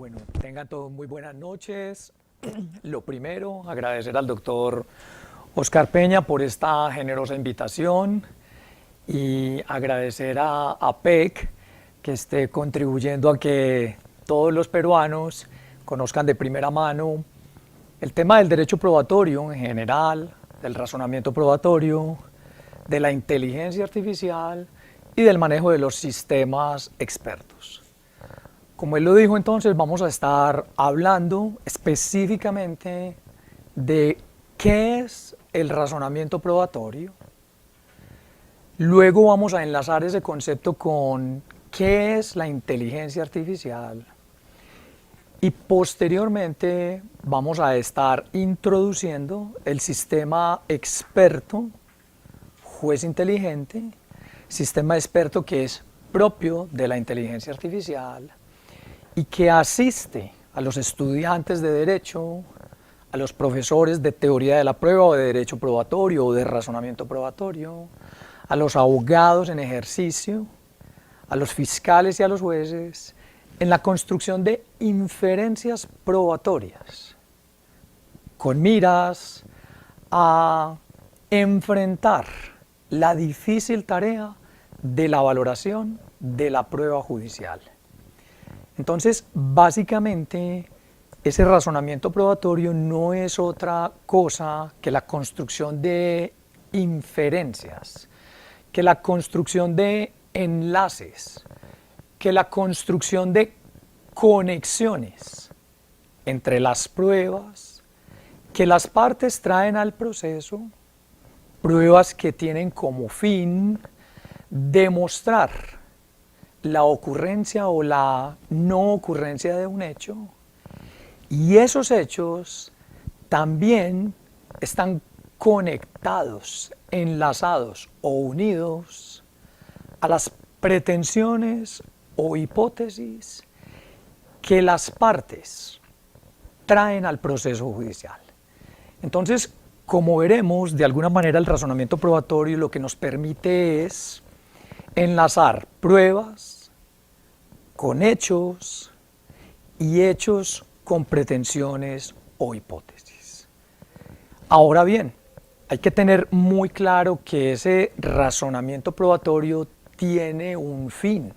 Bueno, tengan todos muy buenas noches. Lo primero, agradecer al doctor Oscar Peña por esta generosa invitación y agradecer a PEC que esté contribuyendo a que todos los peruanos conozcan de primera mano el tema del derecho probatorio en general, del razonamiento probatorio, de la inteligencia artificial y del manejo de los sistemas expertos. Como él lo dijo, entonces vamos a estar hablando específicamente de qué es el razonamiento probatorio. Luego vamos a enlazar ese concepto con qué es la inteligencia artificial. Y posteriormente vamos a estar introduciendo el sistema experto, juez inteligente, sistema experto que es propio de la inteligencia artificial y que asiste a los estudiantes de derecho, a los profesores de teoría de la prueba o de derecho probatorio o de razonamiento probatorio, a los abogados en ejercicio, a los fiscales y a los jueces en la construcción de inferencias probatorias con miras a enfrentar la difícil tarea de la valoración de la prueba judicial. Entonces, básicamente, ese razonamiento probatorio no es otra cosa que la construcción de inferencias, que la construcción de enlaces, que la construcción de conexiones entre las pruebas que las partes traen al proceso, pruebas que tienen como fin demostrar la ocurrencia o la no ocurrencia de un hecho, y esos hechos también están conectados, enlazados o unidos a las pretensiones o hipótesis que las partes traen al proceso judicial. Entonces, como veremos, de alguna manera el razonamiento probatorio lo que nos permite es enlazar pruebas con hechos y hechos con pretensiones o hipótesis. Ahora bien, hay que tener muy claro que ese razonamiento probatorio tiene un fin,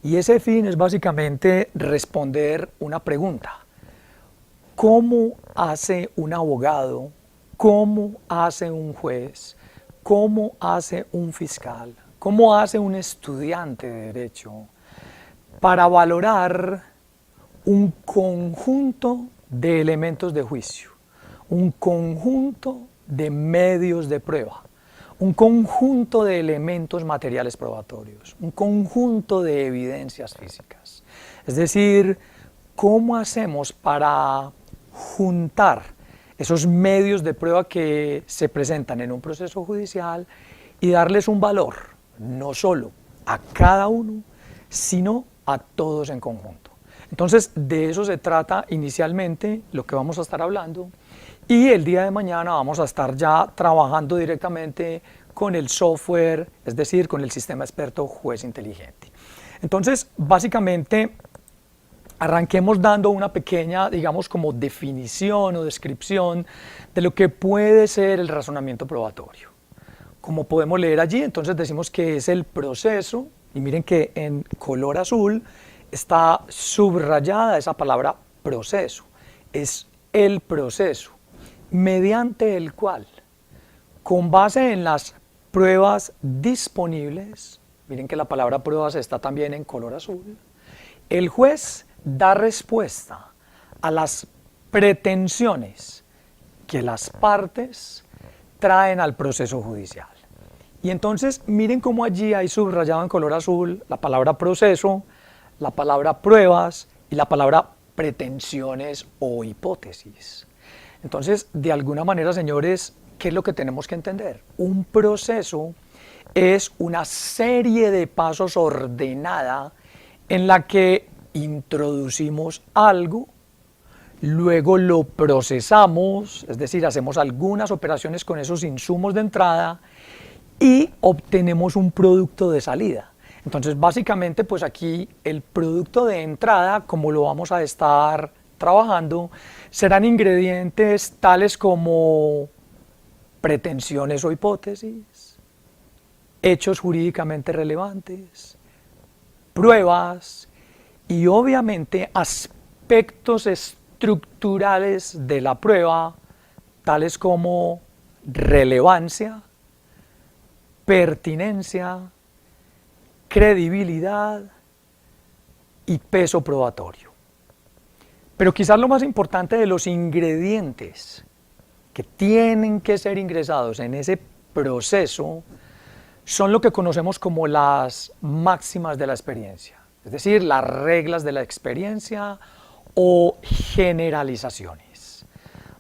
y ese fin es básicamente responder una pregunta: ¿cómo hace un abogado? ¿Cómo hace un juez? ¿Cómo hace un fiscal? ¿Cómo hace un estudiante de derecho para valorar un conjunto de elementos de juicio, un conjunto de medios de prueba, un conjunto de elementos materiales probatorios, un conjunto de evidencias físicas? Es decir, ¿cómo hacemos para juntar esos medios de prueba que se presentan en un proceso judicial y darles un valor, no solo a cada uno, sino a todos en conjunto? Entonces, de eso se trata inicialmente lo que vamos a estar hablando, y el día de mañana vamos a estar ya trabajando directamente con el software, es decir, con el sistema experto juez inteligente. Entonces, básicamente, arranquemos dando una pequeña, digamos, como definición o descripción de lo que puede ser el razonamiento probatorio. Como podemos leer allí, entonces decimos que es el proceso, y miren que en color azul está subrayada esa palabra proceso. Es el proceso mediante el cual, con base en las pruebas disponibles, miren que la palabra pruebas está también en color azul, el juez da respuesta a las pretensiones que las partes traen al proceso judicial. Y entonces miren cómo allí hay subrayado en color azul la palabra proceso, la palabra pruebas y la palabra pretensiones o hipótesis. Entonces, de alguna manera, señores, ¿qué es lo que tenemos que entender? Un proceso es una serie de pasos ordenada en la que introducimos algo, luego lo procesamos, es decir, hacemos algunas operaciones con esos insumos de entrada y obtenemos un producto de salida. Entonces, básicamente, pues aquí el producto de entrada, como lo vamos a estar trabajando, serán ingredientes tales como pretensiones o hipótesis, hechos jurídicamente relevantes, pruebas y obviamente aspectos estructurales de la prueba, tales como relevancia, pertinencia, credibilidad y peso probatorio. Pero quizás lo más importante de los ingredientes que tienen que ser ingresados en ese proceso son lo que conocemos como las máximas de la experiencia, es decir, las reglas de la experiencia o generalizaciones.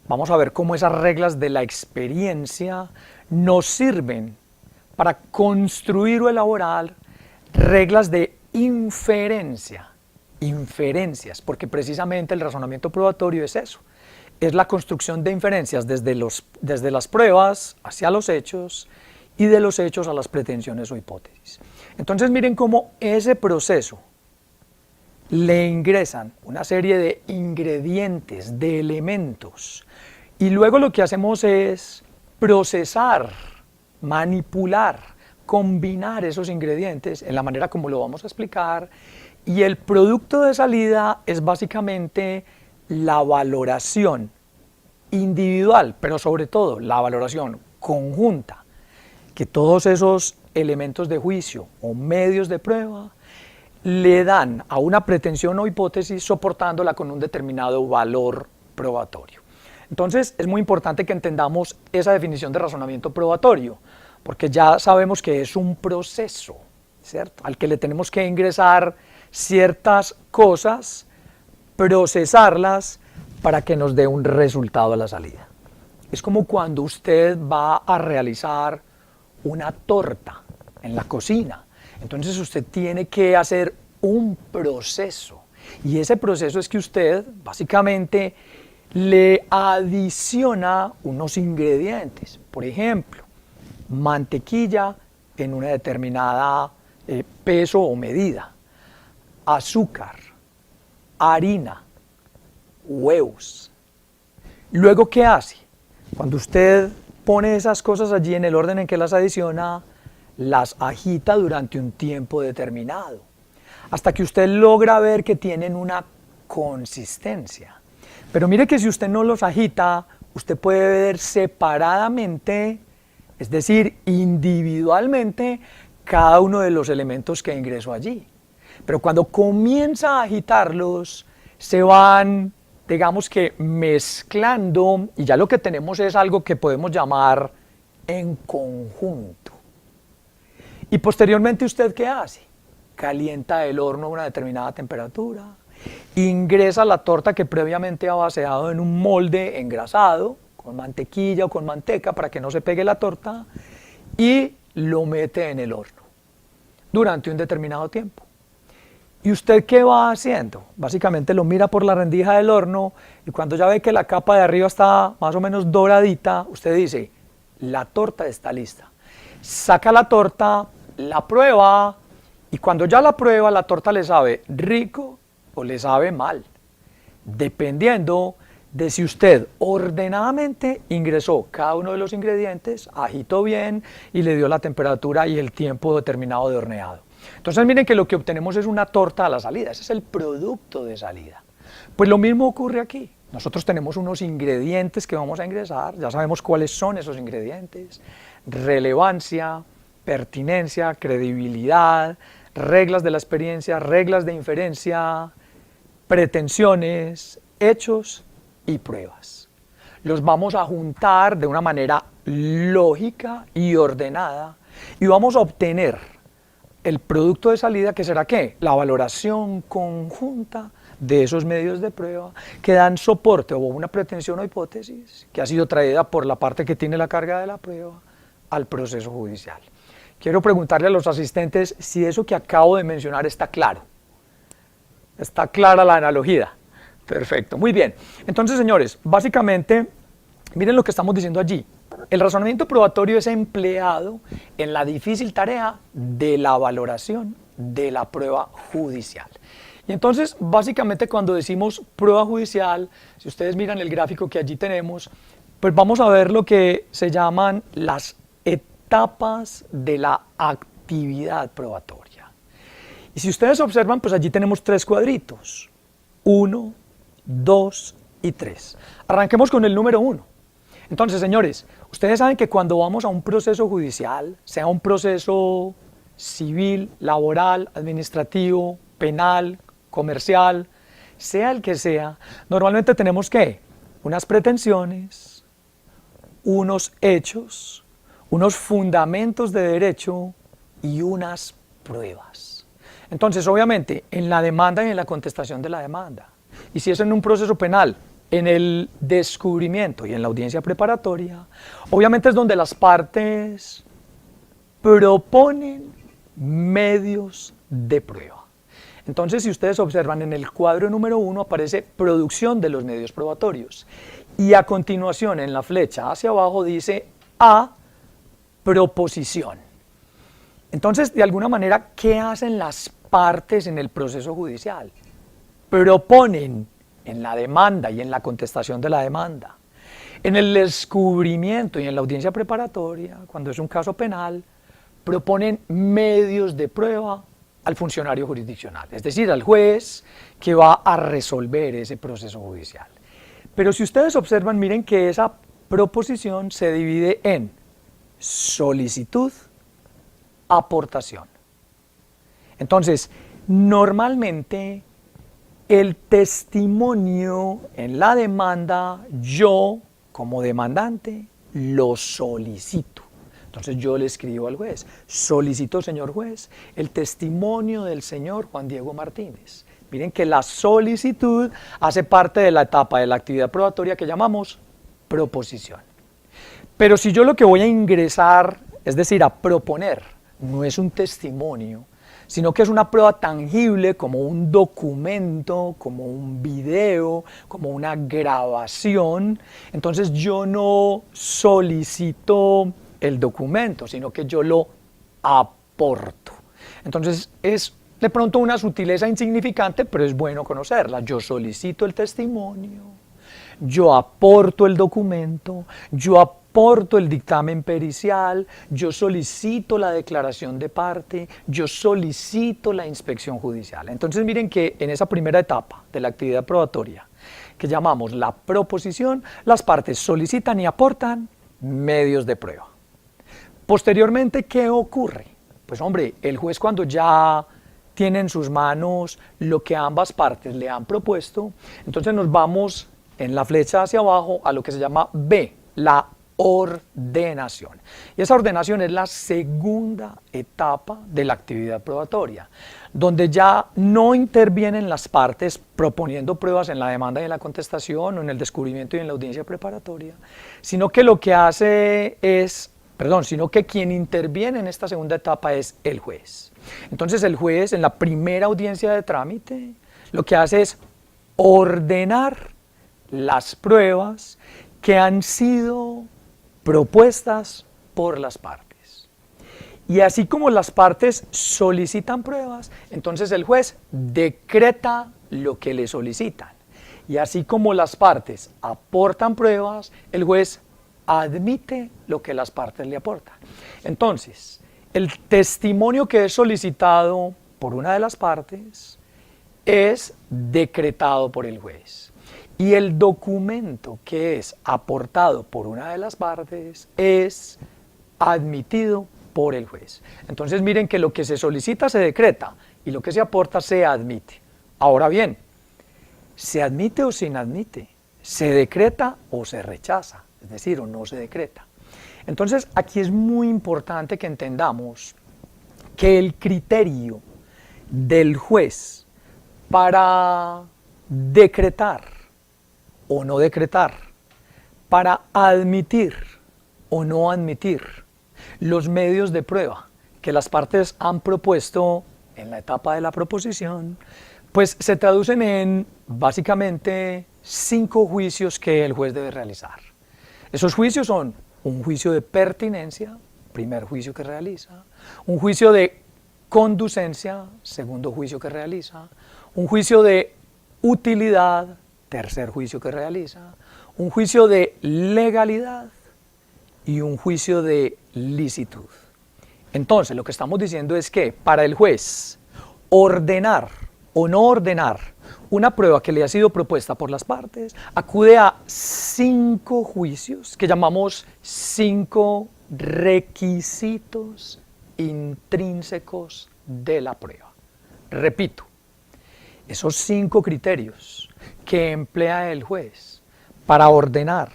Vamos a ver cómo esas reglas de la experiencia nos sirven para construir o elaborar reglas de inferencias, porque precisamente el razonamiento probatorio es eso, es la construcción de inferencias desde las pruebas hacia los hechos y de los hechos a las pretensiones o hipótesis. Entonces miren cómo ese proceso le ingresan una serie de ingredientes, de elementos, y luego lo que hacemos es procesar, manipular, combinar esos ingredientes en la manera como lo vamos a explicar, y el producto de salida es básicamente la valoración individual, pero sobre todo la valoración conjunta, que todos esos elementos de juicio o medios de prueba le dan a una pretensión o hipótesis soportándola con un determinado valor probatorio. Entonces es muy importante que entendamos esa definición de razonamiento probatorio, porque ya sabemos que es un proceso, ¿cierto?, al que le tenemos que ingresar ciertas cosas, procesarlas para que nos dé un resultado a la salida. Es como cuando usted va a realizar una torta en la cocina. Entonces usted tiene que hacer un proceso, y ese proceso es que usted básicamente le adiciona unos ingredientes, por ejemplo, mantequilla en una determinada peso o medida, azúcar, harina, huevos. Luego, ¿qué hace? Cuando usted pone esas cosas allí en el orden en que las adiciona, las agita durante un tiempo determinado, hasta que usted logra ver que tienen una consistencia. Pero mire que si usted no los agita, usted puede ver separadamente, es decir, individualmente, cada uno de los elementos que ingresó allí. Pero cuando comienza a agitarlos, se van, digamos que mezclando, y ya lo que tenemos es algo que podemos llamar en conjunto. Y posteriormente, ¿usted qué hace? Calienta el horno a una determinada temperatura, ingresa la torta que previamente ha vaciado en un molde engrasado, con mantequilla o con manteca para que no se pegue la torta, y lo mete en el horno durante un determinado tiempo. ¿Y usted qué va haciendo? Básicamente lo mira por la rendija del horno, y cuando ya ve que la capa de arriba está más o menos doradita, usted dice, la torta está lista. Saca la torta, la prueba, y cuando ya la prueba, la torta le sabe rico o le sabe mal, dependiendo de si usted ordenadamente ingresó cada uno de los ingredientes, agitó bien y le dio la temperatura y el tiempo determinado de horneado. Entonces miren que lo que obtenemos es una torta a la salida, ese es el producto de salida. Pues lo mismo ocurre aquí. Nosotros tenemos unos ingredientes que vamos a ingresar, ya sabemos cuáles son esos ingredientes: relevancia, pertinencia, credibilidad, reglas de la experiencia, reglas de inferencia, pretensiones, hechos y pruebas. Los vamos a juntar de una manera lógica y ordenada, y vamos a obtener el producto de salida, que será ¿qué? La valoración conjunta de esos medios de prueba que dan soporte o una pretensión o hipótesis que ha sido traída por la parte que tiene la carga de la prueba al proceso judicial. Quiero preguntarle a los asistentes si eso que acabo de mencionar está claro. ¿Está clara la analogía? Perfecto, muy bien. Entonces, señores, básicamente, miren lo que estamos diciendo allí. El razonamiento probatorio es empleado en la difícil tarea de la valoración de la prueba judicial. Y entonces, básicamente cuando decimos prueba judicial, si ustedes miran el gráfico que allí tenemos, pues vamos a ver lo que se llaman las etapas de la actividad probatoria. Y si ustedes observan, pues allí tenemos 3 cuadritos, 1, 2 y 3. Arranquemos con el número 1. Entonces, señores, ustedes saben que cuando vamos a un proceso judicial, sea un proceso civil, laboral, administrativo, penal, comercial, sea el que sea, normalmente tenemos ¿qué? Unas pretensiones, unos hechos, unos fundamentos de derecho y unas pruebas. Entonces, obviamente, en la demanda y en la contestación de la demanda, y si es en un proceso penal, en el descubrimiento y en la audiencia preparatoria, obviamente es donde las partes proponen medios de prueba. Entonces, si ustedes observan en el cuadro número 1 aparece producción de los medios probatorios y a continuación en la flecha hacia abajo dice A, proposición. Entonces, de alguna manera, ¿qué hacen las partes en el proceso judicial? Proponen en la demanda y en la contestación de la demanda, en el descubrimiento y en la audiencia preparatoria, cuando es un caso penal, proponen medios de prueba al funcionario jurisdiccional, es decir, al juez que va a resolver ese proceso judicial. Pero si ustedes observan, miren que esa proposición se divide en solicitud, aportación. Entonces, normalmente el testimonio en la demanda, yo como demandante lo solicito. Entonces yo le escribo al juez, solicito, señor juez, el testimonio del señor Juan Diego Martínez. Miren que la solicitud hace parte de la etapa de la actividad probatoria que llamamos proposición. Pero si yo lo que voy a ingresar, es decir, a proponer, no es un testimonio, sino que es una prueba tangible como un documento, como un video, como una grabación, entonces yo no solicito el documento, sino que yo lo aporto. Entonces es de pronto una sutileza insignificante, pero es bueno conocerla. Yo solicito el testimonio, yo aporto el documento, yo aporto el dictamen pericial, yo solicito la declaración de parte, yo solicito la inspección judicial. Entonces miren que en esa primera etapa de la actividad probatoria, que llamamos la proposición, las partes solicitan y aportan medios de prueba. Posteriormente, ¿qué ocurre? Pues hombre, el juez cuando ya tiene en sus manos lo que ambas partes le han propuesto, entonces nos vamos en la flecha hacia abajo a lo que se llama B, la ordenación. Y esa ordenación es la segunda etapa de la actividad probatoria, donde ya no intervienen las partes proponiendo pruebas en la demanda y en la contestación o en el descubrimiento y en la audiencia preparatoria, sino que lo que hace es sino que quien interviene en esta segunda etapa es el juez. Entonces el juez en la primera audiencia de trámite lo que hace es ordenar las pruebas que han sido propuestas por las partes. Y así como las partes solicitan pruebas, entonces el juez decreta lo que le solicitan. Y así como las partes aportan pruebas, el juez admite lo que las partes le aportan. Entonces, el testimonio que es solicitado por una de las partes es decretado por el juez. Y el documento que es aportado por una de las partes es admitido por el juez. Entonces miren que lo que se solicita se decreta y lo que se aporta se admite. Ahora bien, ¿se admite o se inadmite? ¿Se decreta o se rechaza? Es decir, o no se decreta. Entonces, aquí es muy importante que entendamos que el criterio del juez para decretar o no decretar, para admitir o no admitir los medios de prueba que las partes han propuesto en la etapa de la proposición, pues se traducen en básicamente 5 juicios que el juez debe realizar. Esos juicios son un juicio de pertinencia, primer juicio que realiza, un juicio de conducencia, segundo juicio que realiza, un juicio de utilidad, tercer juicio que realiza, un juicio de legalidad y un juicio de licitud. Entonces, lo que estamos diciendo es que para el juez ordenar o no ordenar una prueba que le ha sido propuesta por las partes, acude a 5 juicios que llamamos 5 requisitos intrínsecos de la prueba. Repito, esos 5 criterios que emplea el juez para ordenar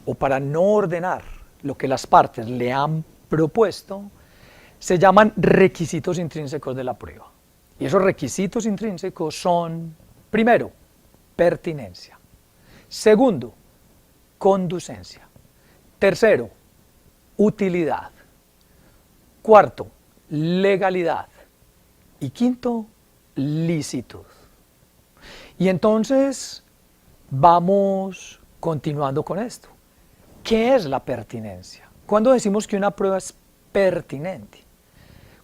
o para no ordenar lo que las partes le han propuesto, se llaman requisitos intrínsecos de la prueba. Y esos requisitos intrínsecos son, primero, pertinencia. Segundo, conducencia. Tercero, utilidad. Cuarto, legalidad. Y quinto, licitud. Y entonces vamos continuando con esto. ¿Qué es la pertinencia? ¿Cuándo decimos que una prueba es pertinente?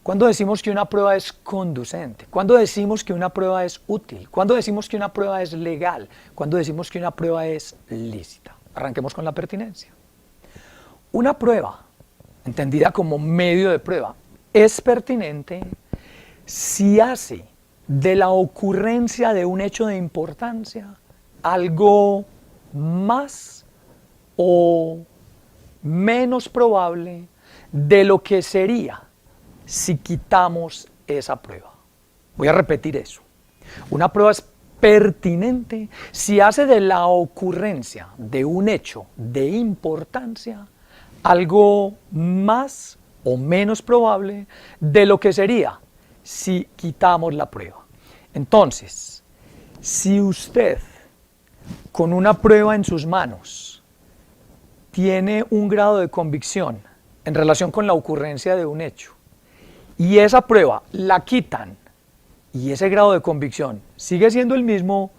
¿Cuándo decimos que una prueba es conducente? ¿Cuándo decimos que una prueba es útil? ¿Cuándo decimos que una prueba es legal? ¿Cuándo decimos que una prueba es lícita? Arranquemos con la pertinencia. Una prueba, entendida como medio de prueba, es pertinente si hace de la ocurrencia de un hecho de importancia algo más o menos probable de lo que sería si quitamos esa prueba. Voy a repetir eso. Una prueba es pertinente si hace de la ocurrencia de un hecho de importancia algo más o menos probable de lo que sería si quitamos la prueba. Entonces, si usted con una prueba en sus manos tiene un grado de convicción en relación con la ocurrencia de un hecho y esa prueba la quitan y ese grado de convicción sigue siendo el mismo,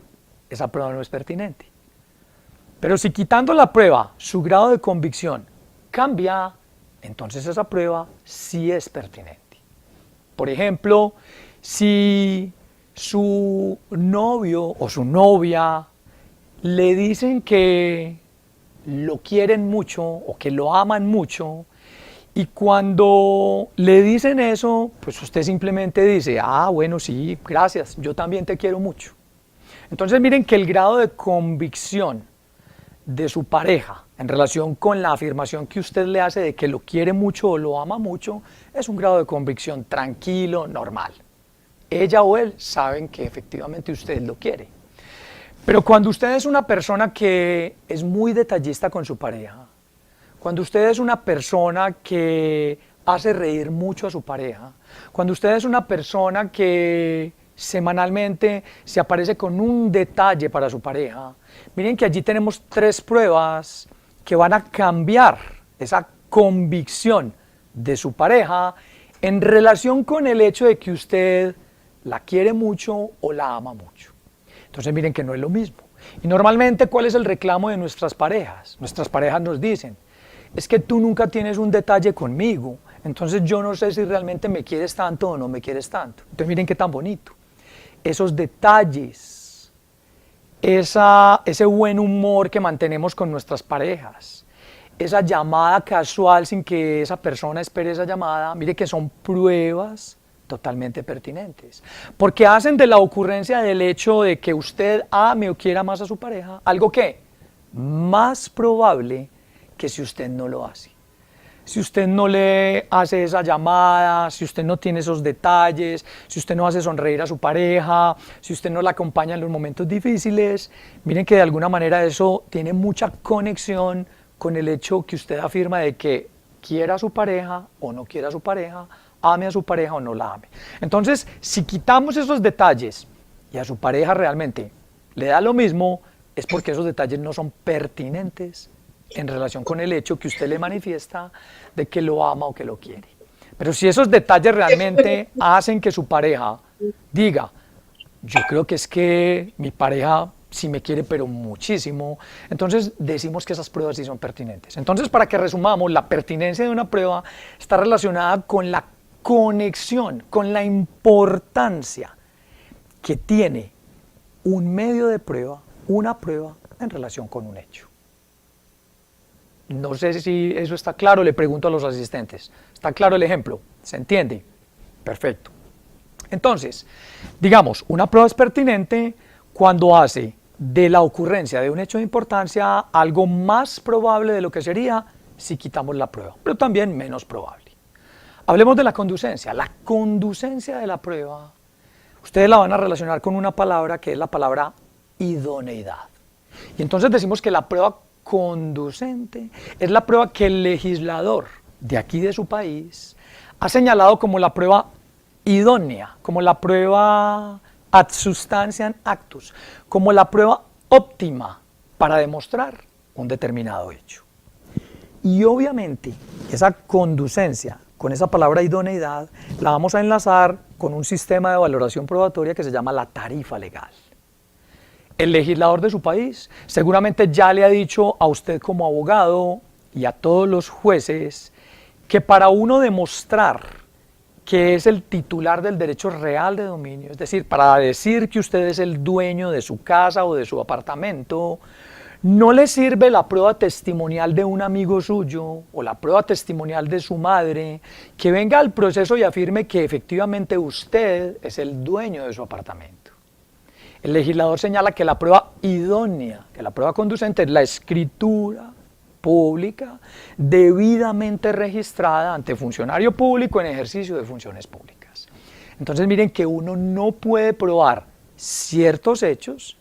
esa prueba no es pertinente. Pero si quitando la prueba su grado de convicción cambia, entonces esa prueba sí es pertinente. Por ejemplo, si su novio o su novia le dicen que lo quieren mucho o que lo aman mucho, y cuando le dicen eso, pues usted simplemente dice, ah, bueno, sí, gracias, yo también te quiero mucho. Entonces miren que el grado de convicción de su pareja en relación con la afirmación que usted le hace de que lo quiere mucho o lo ama mucho, es un grado de convicción tranquilo, normal. Ella o él saben que efectivamente usted lo quiere. Pero cuando usted es una persona que es muy detallista con su pareja, cuando usted es una persona que hace reír mucho a su pareja, cuando usted es una persona que semanalmente se aparece con un detalle para su pareja, miren que allí tenemos 3 pruebas que van a cambiar esa convicción de su pareja en relación con el hecho de que usted la quiere mucho o la ama mucho. Entonces miren que no es lo mismo. Y normalmente, ¿cuál es el reclamo de nuestras parejas? Nuestras parejas nos dicen, es que tú nunca tienes un detalle conmigo, entonces yo no sé si realmente me quieres tanto o no me quieres tanto. Entonces miren qué tan bonito. Esos detalles, ese buen humor que mantenemos con nuestras parejas, esa llamada casual sin que esa persona espere esa llamada, mire que son pruebas totalmente pertinentes, porque hacen de la ocurrencia del hecho de que usted ame o quiera más a su pareja, algo que más probable que si usted no lo hace. Si usted no le hace esa llamada, si usted no tiene esos detalles, si usted no hace sonreír a su pareja, si usted no la acompaña en los momentos difíciles, miren que de alguna manera eso tiene mucha conexión con el hecho que usted afirma de que quiera a su pareja o no quiera a su pareja, ame a su pareja o no la ame. Entonces, si quitamos esos detalles y a su pareja realmente le da lo mismo, es porque esos detalles no son pertinentes en relación con el hecho que usted le manifiesta de que lo ama o que lo quiere. Pero si esos detalles realmente hacen que su pareja diga, yo creo que es que mi pareja sí me quiere pero muchísimo, entonces decimos que esas pruebas sí son pertinentes. Entonces, para que resumamos, la pertinencia de una prueba está relacionada con la conexión, con la importancia que tiene un medio de prueba, una prueba en relación con un hecho. No sé si eso está claro, le pregunto a los asistentes. ¿Está claro el ejemplo? ¿Se entiende? Perfecto. Entonces, digamos, una prueba es pertinente cuando hace de la ocurrencia de un hecho de importancia algo más probable de lo que sería si quitamos la prueba, pero también menos probable. Hablemos de la conducencia. La conducencia de la prueba, ustedes la van a relacionar con una palabra que es la palabra idoneidad. Y entonces decimos que la prueba conducente es la prueba que el legislador de aquí de su país ha señalado como la prueba idónea, como la prueba ad substantiam actus, como la prueba óptima para demostrar un determinado hecho. Y obviamente esa conducencia con esa palabra idoneidad la vamos a enlazar con un sistema de valoración probatoria que se llama la tarifa legal. El legislador de su país seguramente ya le ha dicho a usted como abogado y a todos los jueces que para uno demostrar que es el titular del derecho real de dominio, es decir, para decir que usted es el dueño de su casa o de su apartamento, no le sirve la prueba testimonial de un amigo suyo o la prueba testimonial de su madre que venga al proceso y afirme que efectivamente usted es el dueño de su apartamento. El legislador señala que la prueba idónea, que la prueba conducente es la escritura pública debidamente registrada ante funcionario público en ejercicio de funciones públicas. Entonces miren que uno no puede probar ciertos hechos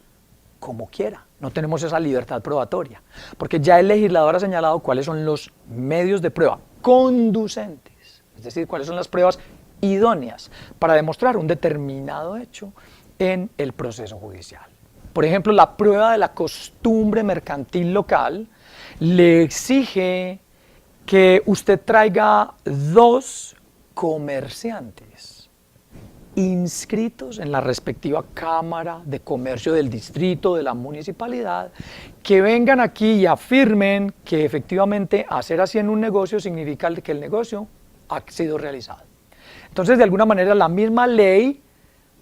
como quiera. No tenemos esa libertad probatoria, porque ya el legislador ha señalado cuáles son los medios de prueba conducentes, es decir, cuáles son las pruebas idóneas para demostrar un determinado hecho en el proceso judicial. Por ejemplo, la prueba de la costumbre mercantil local le exige que usted traiga 2 comerciantes inscritos en la respectiva Cámara de Comercio del distrito, de la municipalidad, que vengan aquí y afirmen que efectivamente hacer así en un negocio significa que el negocio ha sido realizado. Entonces, de alguna manera, la misma ley,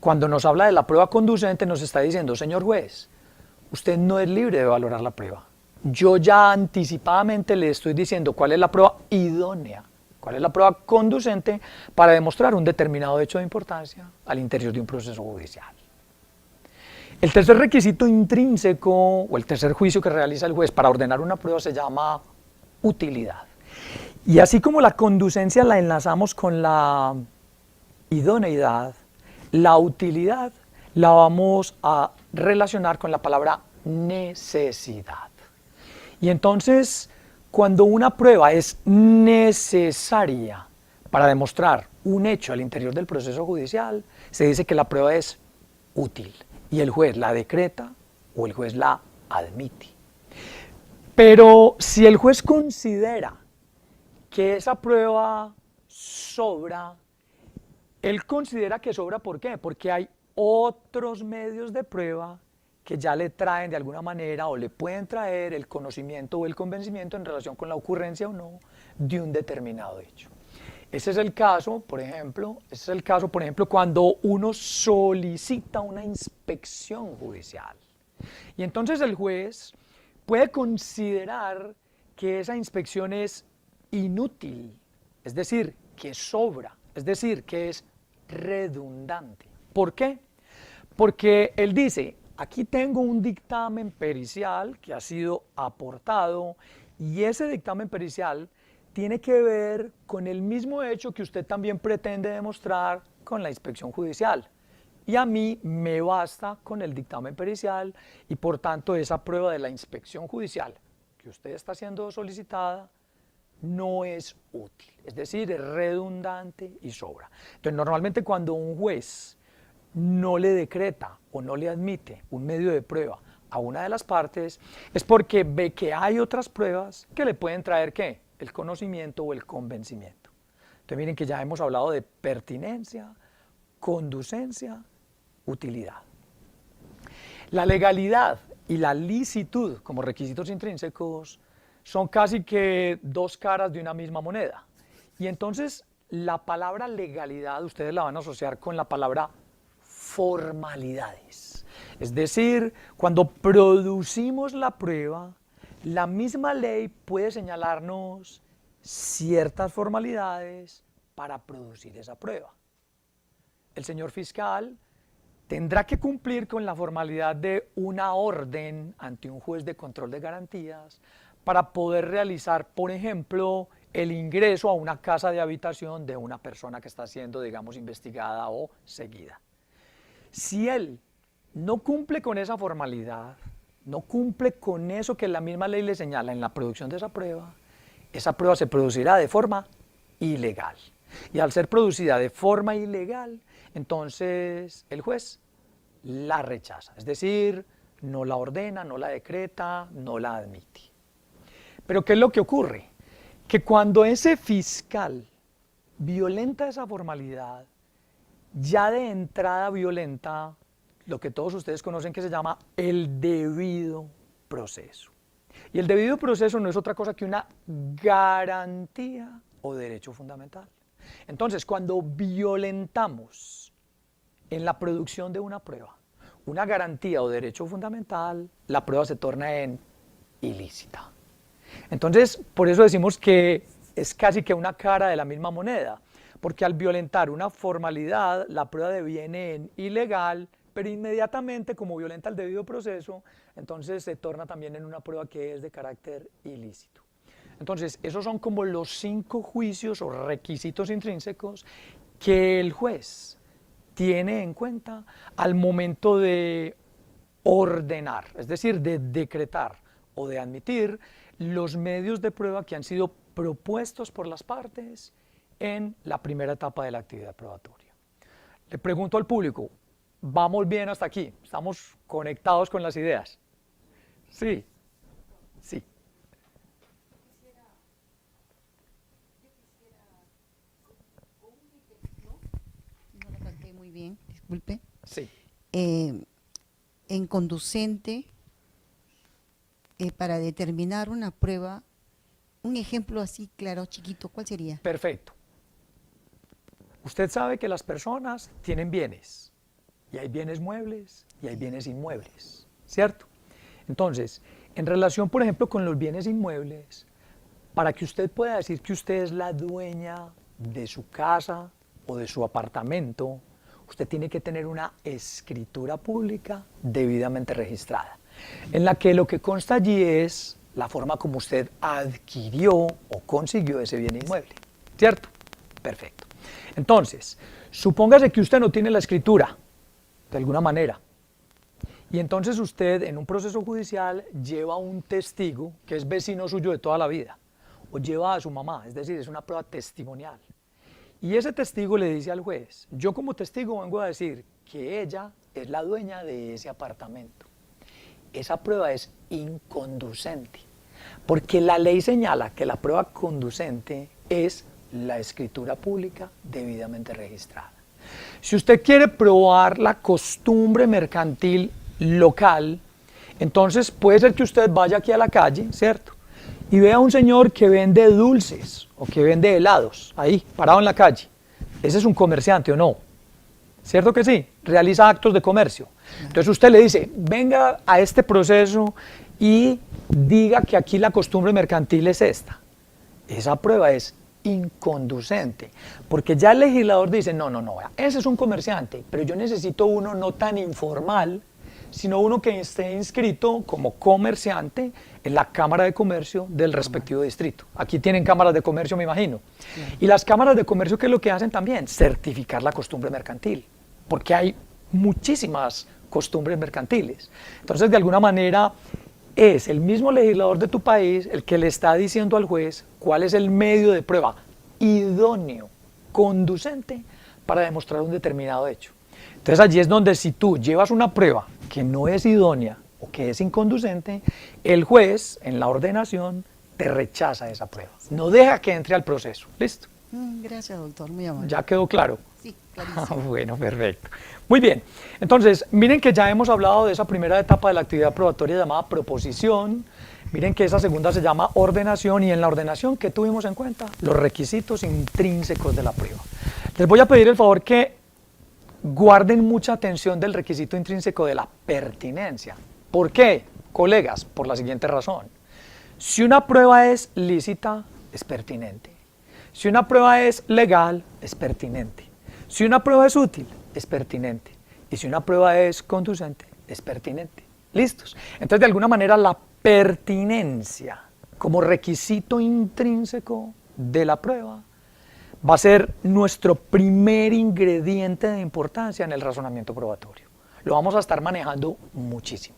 cuando nos habla de la prueba conducente, nos está diciendo, señor juez, usted no es libre de valorar la prueba. Yo ya anticipadamente le estoy diciendo cuál es la prueba idónea, cuál es la prueba conducente para demostrar un determinado hecho de importancia al interior de un proceso judicial. El tercer requisito intrínseco o el tercer juicio que realiza el juez para ordenar una prueba se llama utilidad. Y así como la conducencia la enlazamos con la idoneidad, la utilidad la vamos a relacionar con la palabra necesidad. Y entonces, cuando una prueba es necesaria para demostrar un hecho al interior del proceso judicial, se dice que la prueba es útil y el juez la decreta o el juez la admite. Pero si el juez considera que esa prueba sobra, él considera que sobra, ¿por qué? Porque hay otros medios de prueba que ya le traen de alguna manera o le pueden traer el conocimiento o el convencimiento en relación con la ocurrencia o no de un determinado hecho. Ese es el caso, por ejemplo, cuando uno solicita una inspección judicial. Y entonces el juez puede considerar que esa inspección es inútil, es decir, que sobra, es decir, que es redundante. ¿Por qué? Porque él dice, aquí tengo un dictamen pericial que ha sido aportado y ese dictamen pericial tiene que ver con el mismo hecho que usted también pretende demostrar con la inspección judicial. Y a mí me basta con el dictamen pericial y por tanto esa prueba de la inspección judicial que usted está siendo solicitada no es útil, es decir, es redundante y sobra. Entonces, normalmente cuando un juez no le decreta o no le admite un medio de prueba a una de las partes, es porque ve que hay otras pruebas que le pueden traer, ¿qué? El conocimiento o el convencimiento. Entonces, miren que ya hemos hablado de pertinencia, conducencia, utilidad. La legalidad y la licitud como requisitos intrínsecos son casi que 2 caras de una misma moneda. Y entonces la palabra legalidad ustedes la van a asociar con la palabra formalidades. Es decir, cuando producimos la prueba, la misma ley puede señalarnos ciertas formalidades para producir esa prueba. El señor fiscal tendrá que cumplir con la formalidad de una orden ante un juez de control de garantías para poder realizar, por ejemplo, el ingreso a una casa de habitación de una persona que está siendo, digamos, investigada o seguida. Si él no cumple con esa formalidad, no cumple con eso que la misma ley le señala en la producción de esa prueba se producirá de forma ilegal. Y al ser producida de forma ilegal, entonces el juez la rechaza, es decir, no la ordena, no la decreta, no la admite. Pero ¿qué es lo que ocurre? Que cuando ese fiscal violenta esa formalidad, ya de entrada violenta lo que todos ustedes conocen que se llama el debido proceso. Y el debido proceso no es otra cosa que una garantía o derecho fundamental. Entonces, cuando violentamos en la producción de una prueba una garantía o derecho fundamental, la prueba se torna en ilícita. Entonces, por eso decimos que es casi que una cara de la misma moneda, porque al violentar una formalidad, la prueba deviene en ilegal, pero inmediatamente, como violenta el debido proceso, entonces se torna también en una prueba que es de carácter ilícito. Entonces, esos son como los 5 juicios o requisitos intrínsecos que el juez tiene en cuenta al momento de ordenar, es decir, de decretar o de admitir los medios de prueba que han sido propuestos por las partes en la primera etapa de la actividad probatoria. Le pregunto al público, ¿vamos bien hasta aquí? ¿Estamos conectados con las ideas? Sí, sí. No lo capté muy bien, disculpe. Sí. En conducente, para determinar una prueba, un ejemplo así claro, chiquito, ¿cuál sería? Perfecto. Usted sabe que las personas tienen bienes, y hay bienes muebles y hay bienes inmuebles, ¿cierto? Entonces, en relación, por ejemplo, con los bienes inmuebles, para que usted pueda decir que usted es la dueña de su casa o de su apartamento, usted tiene que tener una escritura pública debidamente registrada, en la que lo que consta allí es la forma como usted adquirió o consiguió ese bien inmueble, ¿cierto? Perfecto. Entonces, supóngase que usted no tiene la escritura, de alguna manera, y entonces usted en un proceso judicial lleva a un testigo que es vecino suyo de toda la vida, o lleva a su mamá, es decir, es una prueba testimonial. Y ese testigo le dice al juez, yo como testigo vengo a decir que ella es la dueña de ese apartamento. Esa prueba es inconducente, porque la ley señala que la prueba conducente es la escritura pública debidamente registrada. Si usted quiere probar la costumbre mercantil local, entonces puede ser que usted vaya aquí a la calle, ¿cierto? Y vea a un señor que vende dulces o que vende helados, ahí, parado en la calle. ¿Ese es un comerciante o no? ¿Cierto que sí? Realiza actos de comercio. Entonces usted le dice, venga a este proceso y diga que aquí la costumbre mercantil es esta. Esa prueba es inconducente, porque ya el legislador dice, no, ese es un comerciante, pero yo necesito uno no tan informal, sino uno que esté inscrito como comerciante en la Cámara de Comercio del respectivo distrito. Aquí tienen cámaras de comercio, me imagino. Y las cámaras de comercio, ¿qué es lo que hacen también? Certificar la costumbre mercantil, porque hay muchísimas costumbres mercantiles. Entonces, de alguna manera, es el mismo legislador de tu país el que le está diciendo al juez cuál es el medio de prueba idóneo, conducente, para demostrar un determinado hecho. Entonces allí es donde si tú llevas una prueba que no es idónea o que es inconducente, el juez en la ordenación te rechaza esa prueba, no deja que entre al proceso. ¿Listo? Gracias, doctor, muy amable. ¿Ya quedó claro? Sí, clarísimo. Bueno, perfecto. Muy bien, entonces miren que ya hemos hablado de esa primera etapa de la actividad probatoria llamada proposición, Miren que esa segunda se llama ordenación, y en la ordenación, ¿qué tuvimos en cuenta? Los requisitos intrínsecos de la prueba. Les voy a pedir el favor que guarden mucha atención del requisito intrínseco de la pertinencia. ¿Por qué, colegas? Por la siguiente razón. Si una prueba es lícita, es pertinente. Si una prueba es legal, es pertinente. Si una prueba es útil, es pertinente. Y si una prueba es conducente, es pertinente. ¿Listos? Entonces, de alguna manera, la pertinencia como requisito intrínseco de la prueba va a ser nuestro primer ingrediente de importancia en el razonamiento probatorio. Lo vamos a estar manejando muchísimo.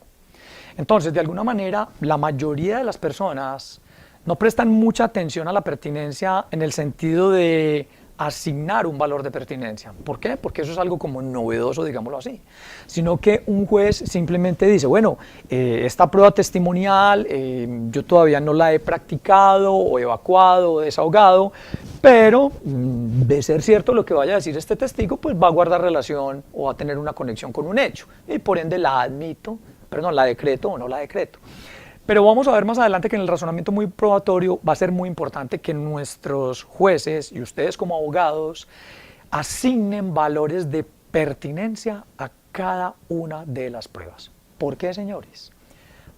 Entonces, de alguna manera, la mayoría de las personas no prestan mucha atención a la pertinencia en el sentido de asignar un valor de pertinencia. ¿Por qué? Porque eso es algo como novedoso, digámoslo así. Sino que un juez simplemente dice, bueno, esta prueba testimonial yo todavía no la he practicado o evacuado o desahogado, pero de ser cierto lo que vaya a decir este testigo, pues va a guardar relación o va a tener una conexión con un hecho. Y por ende la admito, perdón, la decreto o no la decreto. Pero vamos a ver más adelante que en el razonamiento muy probatorio va a ser muy importante que nuestros jueces y ustedes como abogados asignen valores de pertinencia a cada una de las pruebas. ¿Por qué, señores?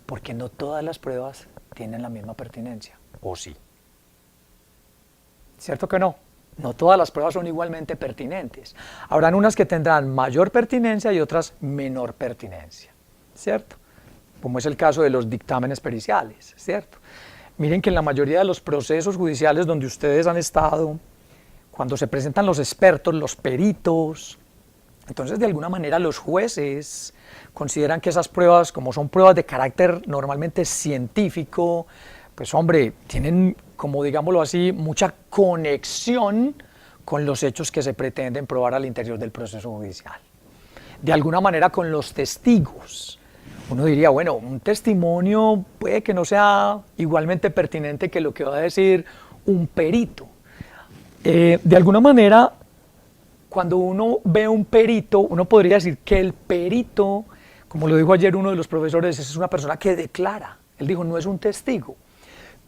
Porque no todas las pruebas tienen la misma pertinencia, ¿o sí? ¿Cierto que no? No todas las pruebas son igualmente pertinentes. Habrán unas que tendrán mayor pertinencia y otras menor pertinencia, ¿cierto? Como es el caso de los dictámenes periciales, ¿cierto? Miren que en la mayoría de los procesos judiciales donde ustedes han estado, cuando se presentan los expertos, los peritos, entonces de alguna manera los jueces consideran que esas pruebas, como son pruebas de carácter normalmente científico, pues hombre, tienen, como digámoslo así, mucha conexión con los hechos que se pretenden probar al interior del proceso judicial. De alguna manera con los testigos. Uno diría, bueno, un testimonio puede que no sea igualmente pertinente que lo que va a decir un perito. De alguna manera, cuando uno ve un perito, uno podría decir que el perito, como lo dijo ayer uno de los profesores, es una persona que declara. Él dijo, no es un testigo.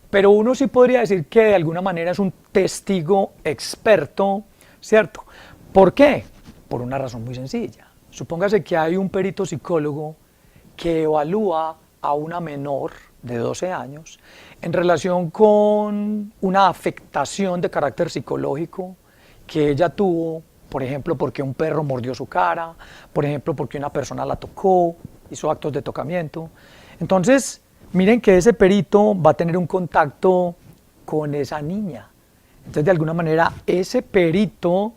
Pero uno sí podría decir que de alguna manera es un testigo experto, ¿cierto? ¿Por qué? Por una razón muy sencilla. Supóngase que hay un perito psicólogo que evalúa a una menor de 12 años en relación con una afectación de carácter psicológico que ella tuvo, por ejemplo, porque un perro mordió su cara, por ejemplo, porque una persona la tocó, hizo actos de tocamiento. Entonces, miren que ese perito va a tener un contacto con esa niña. Entonces, de alguna manera, ese perito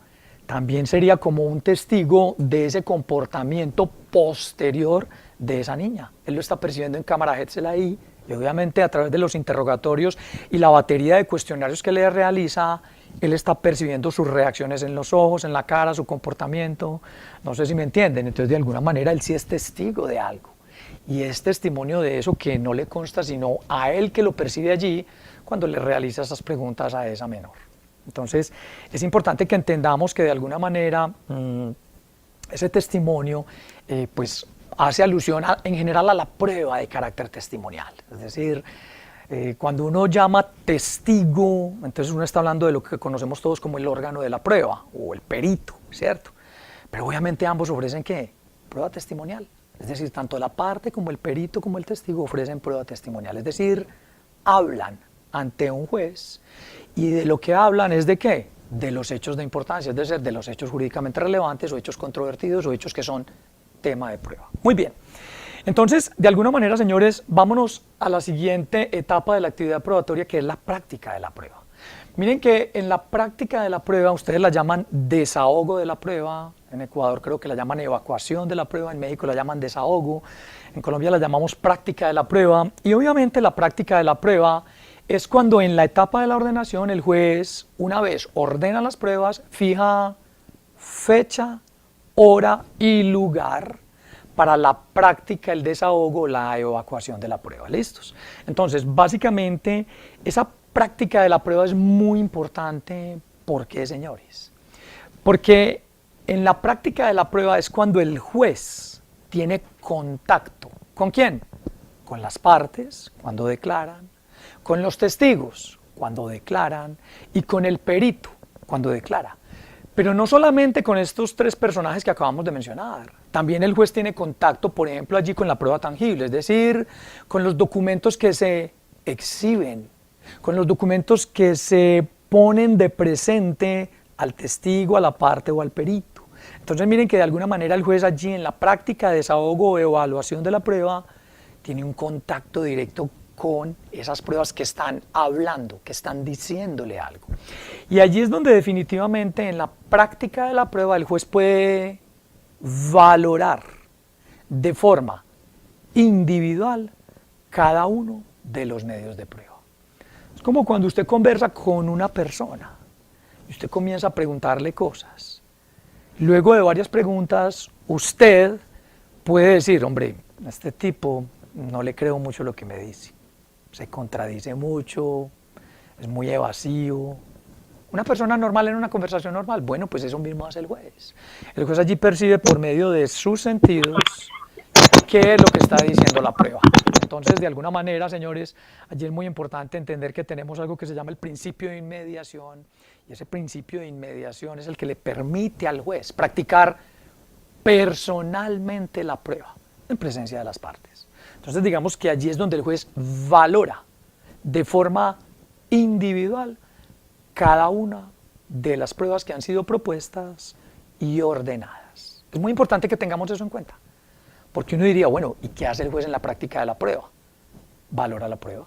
también sería como un testigo de ese comportamiento posterior de esa niña. Él lo está percibiendo en cámara Hetzel ahí, y obviamente a través de los interrogatorios y la batería de cuestionarios que le realiza, él está percibiendo sus reacciones en los ojos, en la cara, su comportamiento. No sé si me entienden. Entonces, de alguna manera, él sí es testigo de algo. Y es testimonio de eso que no le consta sino a él, que lo percibe allí cuando le realiza esas preguntas a esa menor. Entonces, es importante que entendamos que de alguna manera ese testimonio pues hace alusión en general a la prueba de carácter testimonial. Es decir, cuando uno llama testigo, entonces uno está hablando de lo que conocemos todos como el órgano de la prueba o el perito, ¿cierto? Pero obviamente ambos ofrecen ¿qué? Prueba testimonial. Es decir, tanto la parte como el perito como el testigo ofrecen prueba testimonial. Es decir, hablan ante un juez y de lo que hablan es de ¿qué? De los hechos de importancia, es decir, de los hechos jurídicamente relevantes o hechos controvertidos o hechos que son tema de prueba. Muy bien. Entonces, de alguna manera, señores, vámonos a la siguiente etapa de la actividad probatoria, que es la práctica de la prueba. Miren que en la práctica de la prueba, ustedes la llaman desahogo de la prueba, en Ecuador creo que la llaman evacuación de la prueba, en México la llaman desahogo, en Colombia la llamamos práctica de la prueba, y obviamente la práctica de la prueba es cuando en la etapa de la ordenación el juez, una vez ordena las pruebas, fija fecha, hora y lugar para la práctica, el desahogo, la evacuación de la prueba. ¿Listos? Entonces, básicamente, esa práctica de la prueba es muy importante. ¿Por qué, señores? Porque en la práctica de la prueba es cuando el juez tiene contacto. ¿Con quién? con las partes, cuando declaran, con los testigos, cuando declaran, y con el perito, cuando declara. Pero no solamente con estos tres personajes que acabamos de mencionar, también el juez tiene contacto, por ejemplo, allí con la prueba tangible, es decir, con los documentos que se exhiben, con los documentos que se ponen de presente al testigo, a la parte o al perito. Entonces miren que de alguna manera el juez allí en la práctica de desahogo o evaluación de la prueba tiene un contacto directo con esas pruebas que están hablando, que están diciéndole algo. Y allí es donde definitivamente en la práctica de la prueba el juez puede valorar de forma individual cada uno de los medios de prueba. Es como cuando usted conversa con una persona y usted comienza a preguntarle cosas. Luego de varias preguntas, usted puede decir, hombre, a este tipo no le creo mucho lo que me dice. Se contradice mucho, es muy evasivo. Una persona normal en una conversación normal, bueno, pues eso mismo hace el juez. El juez allí percibe por medio de sus sentidos qué es lo que está diciendo la prueba. Entonces, de alguna manera, señores, allí es muy importante entender que tenemos algo que se llama el principio de inmediación, y ese principio de inmediación es el que le permite al juez practicar personalmente la prueba en presencia de las partes. Entonces, digamos que allí es donde el juez valora de forma individual cada una de las pruebas que han sido propuestas y ordenadas. Es muy importante que tengamos eso en cuenta. Porque uno diría, bueno, ¿y qué hace el juez en la práctica de la prueba? Valora la prueba.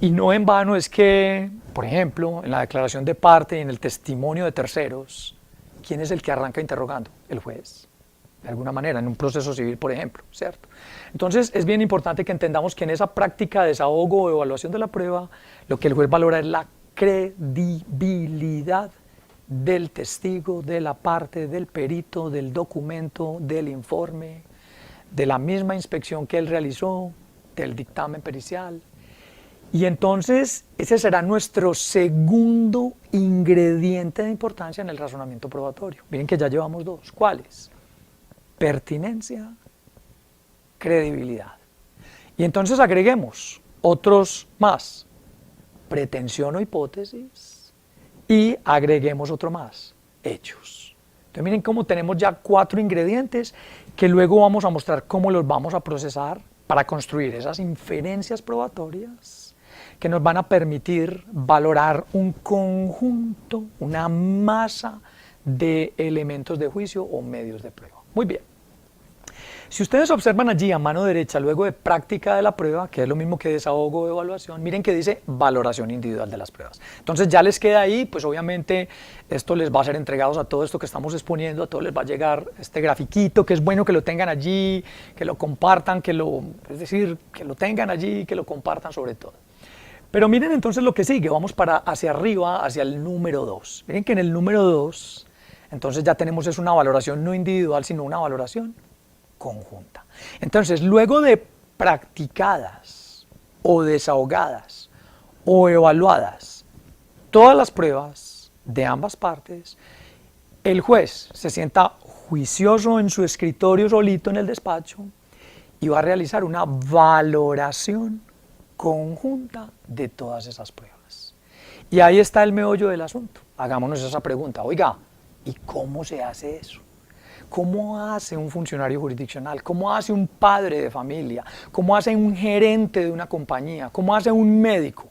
Y no en vano es que, por ejemplo, en la declaración de parte y en el testimonio de terceros, ¿quién es el que arranca interrogando? El juez. De alguna manera, en un proceso civil, por ejemplo, ¿cierto? Entonces, es bien importante que entendamos que en esa práctica de desahogo o evaluación de la prueba, lo que el juez valora es la credibilidad del testigo, de la parte, del perito, del documento, del informe, de la misma inspección que él realizó, del dictamen pericial. Y entonces ese será nuestro segundo ingrediente de importancia en el razonamiento probatorio. Miren que ya llevamos dos. ¿Cuáles? Pertinencia, credibilidad. Y entonces agreguemos otros más. Pretensión o hipótesis. Y agreguemos otro más, hechos. Entonces miren cómo tenemos ya 4 ingredientes que luego vamos a mostrar cómo los vamos a procesar para construir esas inferencias probatorias que nos van a permitir valorar un conjunto, una masa de elementos de juicio o medios de prueba. Muy bien. Si ustedes observan allí a mano derecha, luego de práctica de la prueba, que es lo mismo que desahogo o evaluación, miren que dice valoración individual de las pruebas. Entonces ya les queda ahí, pues obviamente esto les va a ser entregado a todo esto que estamos exponiendo, a todos les va a llegar este grafiquito, que es bueno que lo tengan allí, que lo compartan, es decir, que lo tengan allí, que lo compartan sobre todo. Pero miren entonces lo que sigue, vamos hacia arriba, hacia el número 2. Miren que en el número 2, entonces ya tenemos es una valoración no individual, sino una valoración conjunta. Entonces, luego de practicadas o desahogadas o evaluadas todas las pruebas de ambas partes, el juez se sienta juicioso en su escritorio solito en el despacho y va a realizar una valoración conjunta de todas esas pruebas. Y ahí está el meollo del asunto. Hagámonos esa pregunta, oiga, ¿y cómo se hace eso? ¿Cómo hace un funcionario jurisdiccional? ¿Cómo hace un padre de familia? ¿Cómo hace un gerente de una compañía? ¿Cómo hace un médico?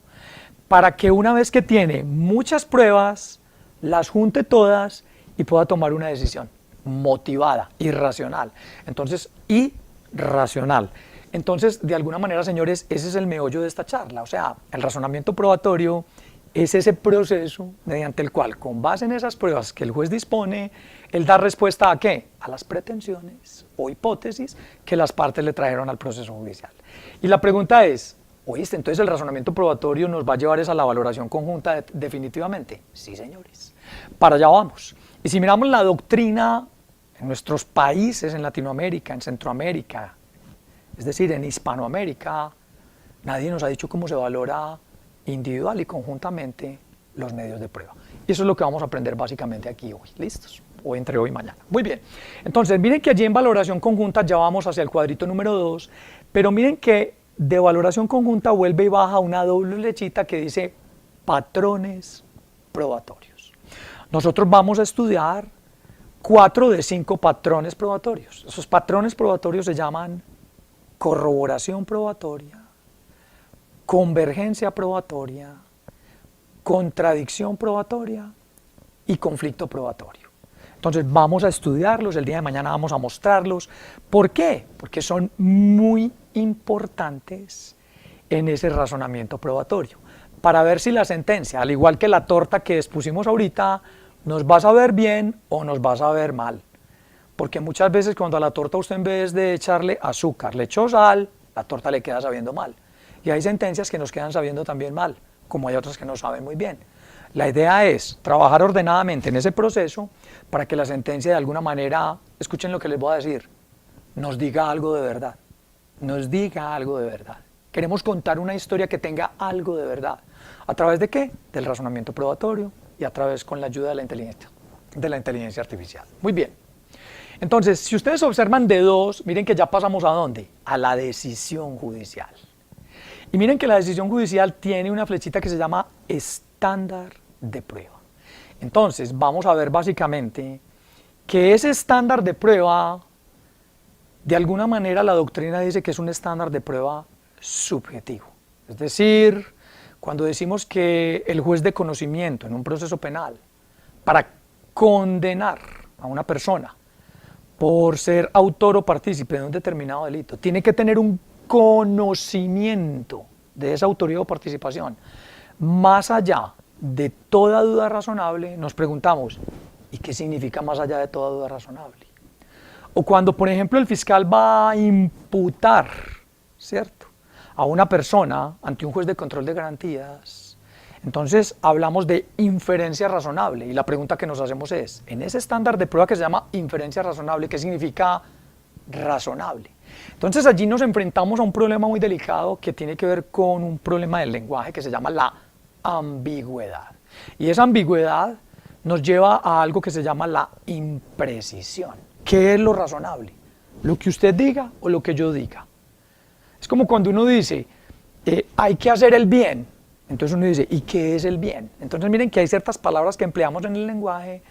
Para que una vez que tiene muchas pruebas, las junte todas y pueda tomar una decisión motivada, irracional. Entonces, irracional. Entonces, de alguna manera, señores, ese es el meollo de esta charla. O sea, el razonamiento probatorio es ese proceso mediante el cual, con base en esas pruebas que el juez dispone, él da respuesta ¿a qué? A las pretensiones o hipótesis que las partes le trajeron al proceso judicial. Y la pregunta es, ¿oíste? Entonces el razonamiento probatorio nos va a llevar a la valoración conjunta definitivamente. Sí, señores. Para allá vamos. Y si miramos la doctrina en nuestros países, en Latinoamérica, en Centroamérica, es decir, en Hispanoamérica, nadie nos ha dicho cómo se valora individual y conjuntamente los medios de prueba. Y eso es lo que vamos a aprender básicamente aquí hoy. ¿Listos? O entre hoy y mañana. Muy bien. Entonces, miren que allí en valoración conjunta ya vamos hacia el cuadrito número 2, Pero miren que de valoración conjunta vuelve y baja una doble flechita que dice patrones probatorios. Nosotros vamos a estudiar 4 de 5 patrones probatorios. Esos patrones probatorios se llaman corroboración probatoria, convergencia probatoria, contradicción probatoria y conflicto probatorio. Entonces vamos a estudiarlos, el día de mañana vamos a mostrarlos. ¿Por qué? Porque son muy importantes en ese razonamiento probatorio, para ver si la sentencia, al igual que la torta que expusimos ahorita, nos va a saber bien o nos va a saber mal. Porque muchas veces cuando a la torta usted en vez de echarle azúcar le echó sal, la torta le queda sabiendo mal. Y hay sentencias que nos quedan sabiendo también mal, como hay otras que nos saben muy bien. La idea es trabajar ordenadamente en ese proceso para que la sentencia de alguna manera, escuchen lo que les voy a decir, nos diga algo de verdad. Nos diga algo de verdad. Queremos contar una historia que tenga algo de verdad. ¿A través de qué? Del razonamiento probatorio y a través con la ayuda de la inteligencia artificial. Muy bien. Entonces, si ustedes observan de dos, miren que ya pasamos ¿a dónde? A la decisión judicial. Y miren que la decisión judicial tiene una flechita que se llama estándar de prueba. Entonces, vamos a ver básicamente que ese estándar de prueba, de alguna manera la doctrina dice que es un estándar de prueba subjetivo. Es decir, cuando decimos que el juez de conocimiento en un proceso penal, para condenar a una persona por ser autor o partícipe de un determinado delito, tiene que tener un conocimiento de esa autoría o participación. Más allá de toda duda razonable, nos preguntamos, ¿y qué significa más allá de toda duda razonable? O cuando, por ejemplo, el fiscal va a imputar, ¿cierto?, a una persona ante un juez de control de garantías, entonces hablamos de inferencia razonable y la pregunta que nos hacemos es, en ese estándar de prueba que se llama inferencia razonable, ¿qué significa razonable? Entonces allí nos enfrentamos a un problema muy delicado que tiene que ver con un problema del lenguaje que se llama la ambigüedad. Y esa ambigüedad nos lleva a algo que se llama la imprecisión. ¿Qué es lo razonable? ¿Lo que usted diga o lo que yo diga? Es como cuando uno dice, hay que hacer el bien. Entonces uno dice, ¿y qué es el bien? Entonces miren que hay ciertas palabras que empleamos en el lenguaje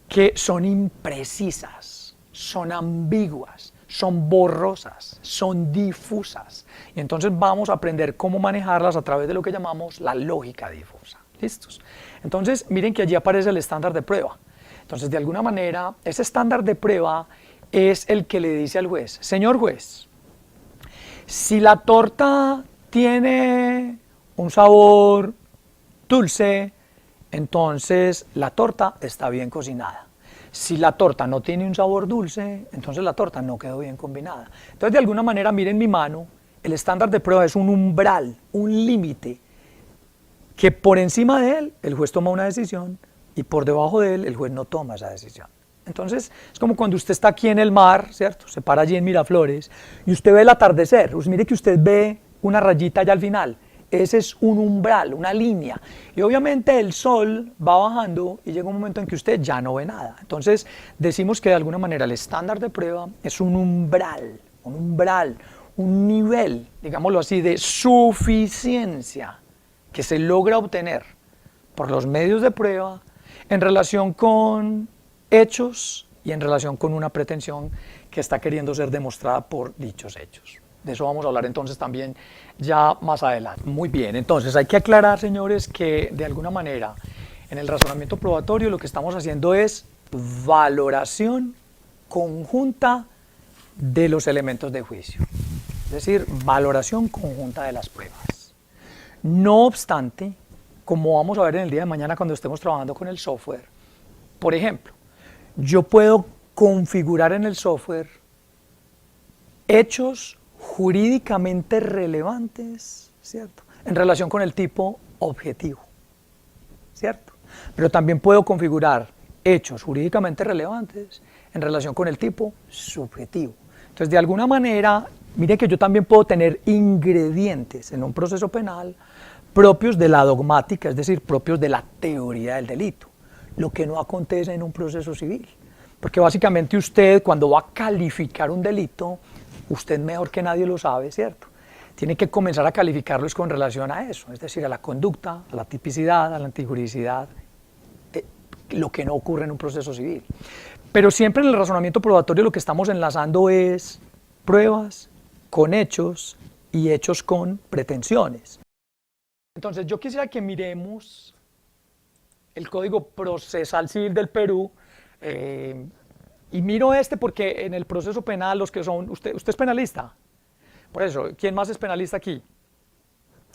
que son imprecisas, son ambiguas, son borrosas, son difusas. Y entonces vamos a aprender cómo manejarlas a través de lo que llamamos la lógica difusa. ¿Listos? Entonces miren que allí aparece el estándar de prueba. Entonces de alguna manera ese estándar de prueba es el que le dice al juez, señor juez, si la torta tiene un sabor dulce, entonces la torta está bien cocinada. Si la torta no tiene un sabor dulce, entonces la torta no quedó bien combinada. Entonces, de alguna manera, miren mi mano, el estándar de prueba es un umbral, un límite, que por encima de él el juez toma una decisión y por debajo de él el juez no toma esa decisión. Entonces, es como cuando usted está aquí en el mar, ¿cierto? Se para allí en Miraflores y usted ve el atardecer. Pues mire que usted ve una rayita allá al final. Ese es un umbral, una línea. Y obviamente el sol va bajando y llega un momento en que usted ya no ve nada. Entonces, decimos que de alguna manera el estándar de prueba es un umbral, un nivel, digámoslo así, de suficiencia que se logra obtener por los medios de prueba en relación con hechos y en relación con una pretensión que está queriendo ser demostrada por dichos hechos. De eso vamos a hablar entonces también ya más adelante. Muy bien, entonces hay que aclarar, señores, que de alguna manera en el razonamiento probatorio lo que estamos haciendo es valoración conjunta de los elementos de juicio. Es decir, valoración conjunta de las pruebas. No obstante, como vamos a ver en el día de mañana cuando estemos trabajando con el software, por ejemplo, yo puedo configurar en el software hechos jurídicamente relevantes, ¿cierto?, en relación con el tipo objetivo, ¿cierto? Pero también puedo configurar hechos jurídicamente relevantes en relación con el tipo subjetivo. Entonces, de alguna manera, mire que yo también puedo tener ingredientes en un proceso penal propios de la dogmática, es decir, propios de la teoría del delito, lo que no acontece en un proceso civil. Porque básicamente usted, cuando va a calificar un delito, usted mejor que nadie lo sabe, ¿cierto? Tiene que comenzar a calificarlos con relación a eso, es decir, a la conducta, a la tipicidad, a la antijuricidad, lo que no ocurre en un proceso civil. Pero siempre en el razonamiento probatorio lo que estamos enlazando es pruebas con hechos y hechos con pretensiones. Entonces yo quisiera que miremos el Código Procesal Civil del Perú, y miro porque en el proceso penal los que son, usted es penalista, por eso, ¿quién más es penalista aquí?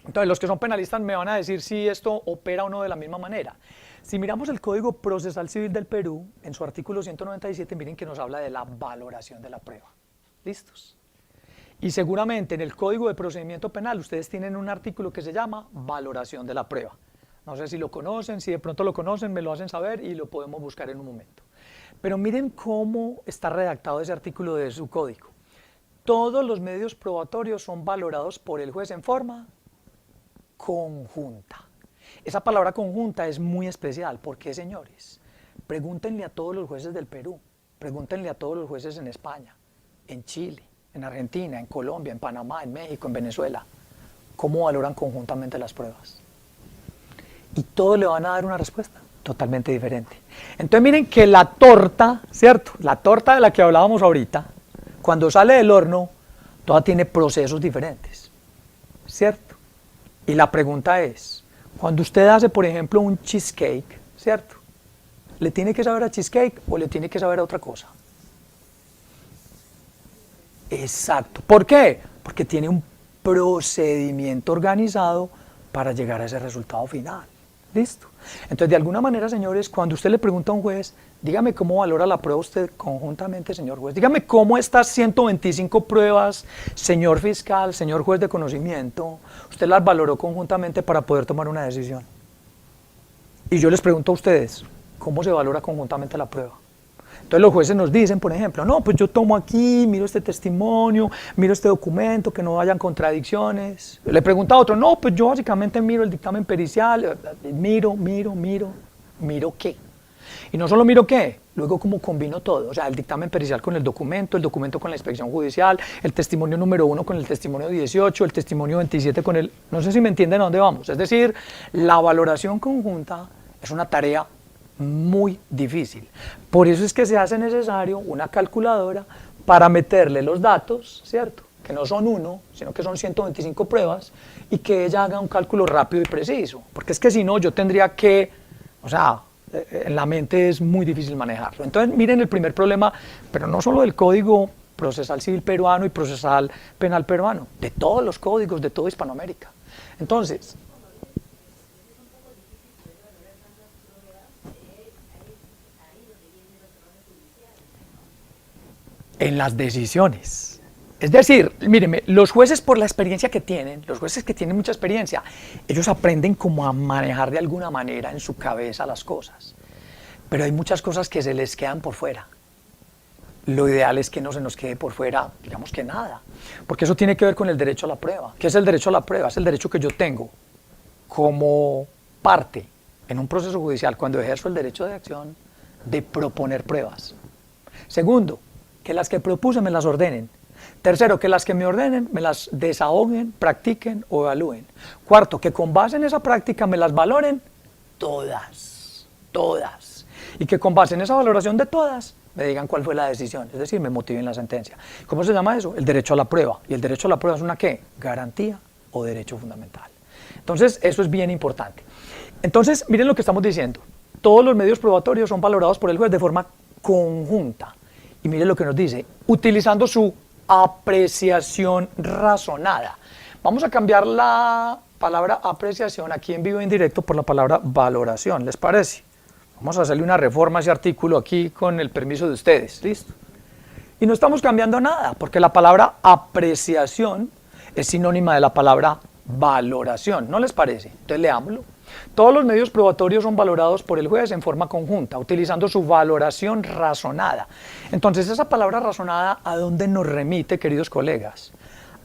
Entonces los que son penalistas me van a decir si esto opera o no de la misma manera. Si miramos el Código Procesal Civil del Perú, en su artículo 197, miren que nos habla de la valoración de la prueba. ¿Listos? Y seguramente en el Código de Procedimiento Penal ustedes tienen un artículo que se llama valoración de la prueba. No sé si lo conocen, si de pronto lo conocen, me lo hacen saber y lo podemos buscar en un momento. Pero miren cómo está redactado ese artículo de su código. Todos los medios probatorios son valorados por el juez en forma conjunta. Esa palabra conjunta es muy especial. ¿Por qué, señores? Pregúntenle a todos los jueces del Perú, pregúntenle a todos los jueces en España, en Chile, en Argentina, en Colombia, en Panamá, en México, en Venezuela, cómo valoran conjuntamente las pruebas. Y todos le van a dar una respuesta totalmente diferente. Entonces miren que la torta, ¿cierto? La torta de la que hablábamos ahorita, cuando sale del horno, toda tiene procesos diferentes, ¿cierto? Y la pregunta es, cuando usted hace, por ejemplo, un cheesecake, ¿cierto? ¿Le tiene que saber a cheesecake o le tiene que saber a otra cosa? Exacto. ¿Por qué? Porque tiene un procedimiento organizado para llegar a ese resultado final. ¿Listo? Entonces, de alguna manera, señores, cuando usted le pregunta a un juez, dígame cómo valora la prueba usted conjuntamente, señor juez. Dígame cómo estas 125 pruebas, señor fiscal, señor juez de conocimiento, usted las valoró conjuntamente para poder tomar una decisión. Y yo les pregunto a ustedes, ¿cómo se valora conjuntamente la prueba? Entonces los jueces nos dicen, por ejemplo, no, pues yo tomo aquí, miro este testimonio, miro este documento, que no hayan contradicciones. Le pregunto a otro, no, pues yo básicamente miro el dictamen pericial, miro qué. Y no solo miro qué, luego cómo combino todo, o sea, el dictamen pericial con el documento con la inspección judicial, el testimonio número 1 con el testimonio 18, el testimonio 27 con el... No sé si me entienden a dónde vamos. Es decir, la valoración conjunta es una tarea muy difícil. Por eso es que se hace necesario una calculadora para meterle los datos, ¿cierto? Que no son uno, sino que son 125 pruebas, y que ella haga un cálculo rápido y preciso. Porque es que si no, yo tendría que, o sea, en la mente es muy difícil manejarlo. Entonces, miren el primer problema, pero no solo del Código Procesal Civil peruano y Procesal Penal peruano, de todos los códigos de toda Hispanoamérica. Entonces, en las decisiones. Es decir, míreme, los jueces por la experiencia que tienen, los jueces que tienen mucha experiencia, ellos aprenden como a manejar de alguna manera en su cabeza las cosas. Pero hay muchas cosas que se les quedan por fuera. Lo ideal es que no se nos quede por fuera, digamos que nada. Porque eso tiene que ver con el derecho a la prueba. ¿Qué es el derecho a la prueba? Es el derecho que yo tengo como parte en un proceso judicial cuando ejerzo el derecho de acción de proponer pruebas. Segundo, que las que propuse me las ordenen. Tercero, que las que me ordenen me las desahoguen, practiquen o evalúen. Cuarto, que con base en esa práctica me las valoren todas. Y que con base en esa valoración de todas me digan cuál fue la decisión, es decir, me motiven la sentencia. ¿Cómo se llama eso? El derecho a la prueba. ¿Y el derecho a la prueba es una qué? Garantía o derecho fundamental. Entonces, eso es bien importante. Entonces, miren lo que estamos diciendo. Todos los medios probatorios son valorados por el juez de forma conjunta. Y miren lo que nos dice, utilizando su apreciación razonada. Vamos a cambiar la palabra apreciación aquí en vivo e indirecto por la palabra valoración, ¿les parece? Vamos a hacerle una reforma a ese artículo aquí con el permiso de ustedes, ¿listo? Y no estamos cambiando nada, porque la palabra apreciación es sinónima de la palabra valoración, ¿no les parece? Entonces leámoslo. Todos los medios probatorios son valorados por el juez en forma conjunta, utilizando su valoración razonada. Entonces, esa palabra razonada, ¿a dónde nos remite, queridos colegas?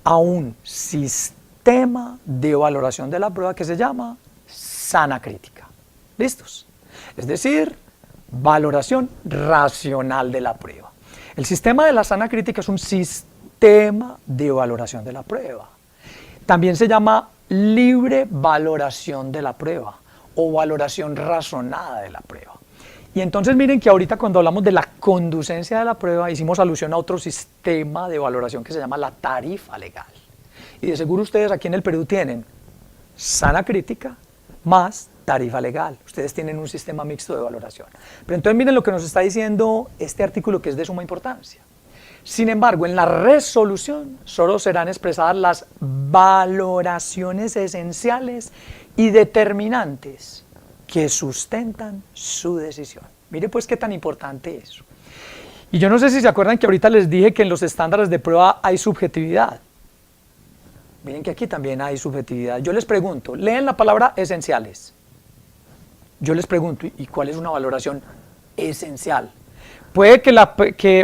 A un sistema de valoración de la prueba que se llama sana crítica. ¿Listos? Es decir, valoración racional de la prueba. El sistema de la sana crítica es un sistema sistema de valoración de la prueba. También se llama libre valoración de la prueba o valoración razonada de la prueba. Y entonces miren que ahorita cuando hablamos de la conducencia de la prueba hicimos alusión a otro sistema de valoración que se llama la tarifa legal. Y de seguro ustedes aquí en el Perú tienen sana crítica más tarifa legal. Ustedes tienen un sistema mixto de valoración. Pero entonces miren lo que nos está diciendo este artículo, que es de suma importancia. Sin embargo, en la resolución solo serán expresadas las valoraciones esenciales y determinantes que sustentan su decisión. Mire pues qué tan importante es eso. Y yo no sé si se acuerdan que ahorita les dije que en los estándares de prueba hay subjetividad. Miren que aquí también hay subjetividad. Yo les pregunto, leen la palabra esenciales. Yo les pregunto, ¿y cuál es una valoración esencial? Puede que la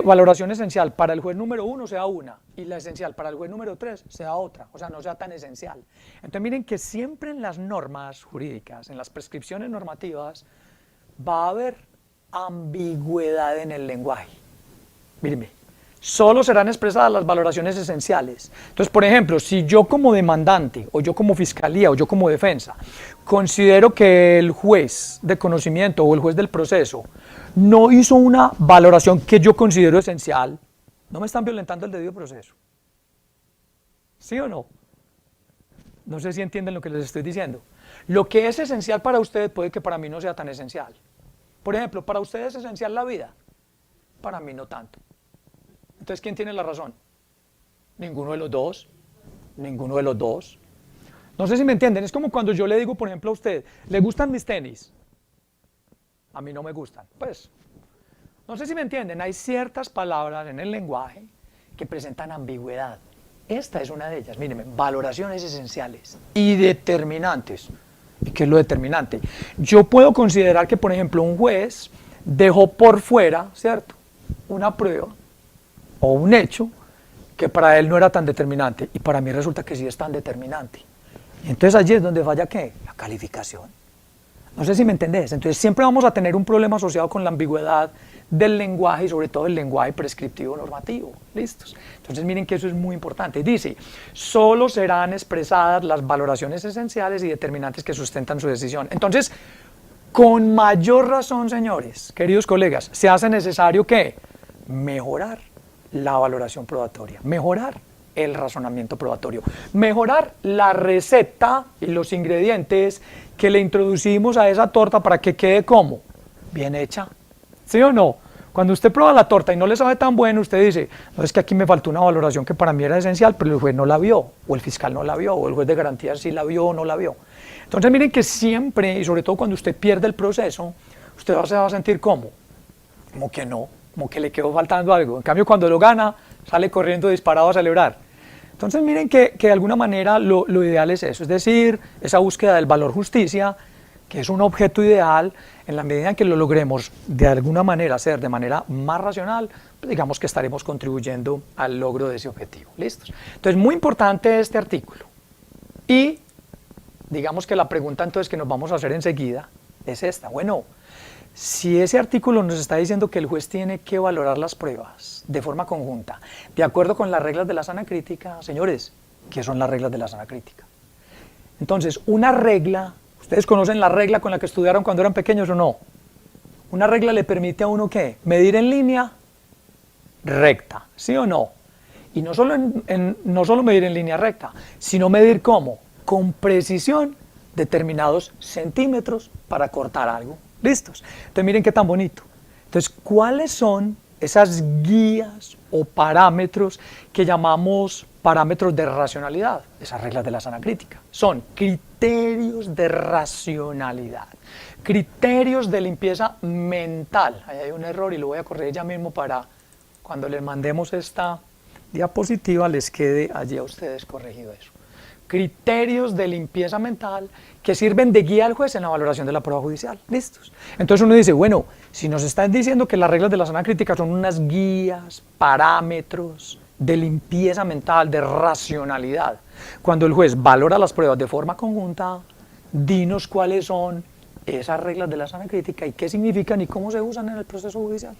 valoración esencial para el juez número 1 sea una y la esencial para el juez número 3 sea otra, o sea, no sea tan esencial. Entonces miren que siempre en las normas jurídicas, en las prescripciones normativas, va a haber ambigüedad en el lenguaje. Mírenme, solo serán expresadas las valoraciones esenciales. Entonces, por ejemplo, si yo como demandante, o yo como fiscalía, o yo como defensa, considero que el juez de conocimiento o el juez del proceso no hizo una valoración que yo considero esencial, no me están violentando el debido proceso. ¿Sí o no? No sé si entienden lo que les estoy diciendo. Lo que es esencial para ustedes puede que para mí no sea tan esencial. Por ejemplo, ¿para ustedes es esencial la vida? Para mí no tanto. Entonces, ¿quién tiene la razón? Ninguno de los dos. Ninguno de los dos. No sé si me entienden. Es como cuando yo le digo, por ejemplo, a usted, ¿le gustan mis tenis? A mí no me gustan. Pues, no sé si me entienden. Hay ciertas palabras en el lenguaje que presentan ambigüedad. Esta es una de ellas. Mírenme, valoraciones esenciales y determinantes. ¿Y qué es lo determinante? Yo puedo considerar que, por ejemplo, un juez dejó por fuera, ¿cierto?, una prueba o un hecho que para él no era tan determinante y para mí resulta que sí es tan determinante. Entonces allí es donde falla ¿qué? La calificación. No sé si me entendés. Entonces siempre vamos a tener un problema asociado con la ambigüedad del lenguaje y sobre todo el lenguaje prescriptivo normativo. ¿Listos? Entonces miren que eso es muy importante. Dice, solo serán expresadas las valoraciones esenciales y determinantes que sustentan su decisión. Entonces, con mayor razón, señores, queridos colegas, se hace necesario ¿qué? Mejorar la valoración probatoria, mejorar el razonamiento probatorio, mejorar la receta y los ingredientes que le introducimos a esa torta para que quede como bien hecha. ¿Sí o no? Cuando usted prueba la torta y no le sabe tan bueno, usted dice, no, es que aquí me faltó una valoración que para mí era esencial, pero el juez no la vio, o el fiscal no la vio, o el juez de garantías sí la vio o no la vio. Entonces miren que siempre, y sobre todo cuando usted pierde el proceso, usted se va a sentir como que no, como que le quedó faltando algo. En cambio, cuando lo gana, sale corriendo disparado a celebrar. Entonces miren que de alguna manera lo ideal es eso, es decir, esa búsqueda del valor justicia, que es un objeto ideal, en la medida en que lo logremos de alguna manera hacer de manera más racional, pues digamos que estaremos contribuyendo al logro de ese objetivo. ¿Listos? Entonces, muy importante este artículo. Y digamos que la pregunta entonces que nos vamos a hacer enseguida es esta. Bueno, si ese artículo nos está diciendo que el juez tiene que valorar las pruebas de forma conjunta, de acuerdo con las reglas de la sana crítica, señores, ¿qué son las reglas de la sana crítica? Entonces, una regla, ¿ustedes conocen la regla con la que estudiaron cuando eran pequeños o no? Una regla le permite a uno, ¿qué? Medir en línea recta, ¿sí o no? Y no solo, no solo medir en línea recta, sino medir ¿cómo? Con precisión determinados centímetros para cortar algo. ¿Listos? Entonces miren qué tan bonito. Entonces, ¿cuáles son esas guías o parámetros que llamamos parámetros de racionalidad? Esas reglas de la sana crítica. Son criterios de racionalidad, criterios de limpieza mental. Ahí hay un error y lo voy a corregir ya mismo para cuando les mandemos esta diapositiva les quede allí a ustedes corregido eso. Criterios de limpieza mental que sirven de guía al juez en la valoración de la prueba judicial. ¿Listos? Entonces uno dice, bueno, si nos están diciendo que las reglas de la sana crítica son unas guías, parámetros de limpieza mental, de racionalidad, cuando el juez valora las pruebas de forma conjunta, dinos cuáles son esas reglas de la sana crítica y qué significan y cómo se usan en el proceso judicial.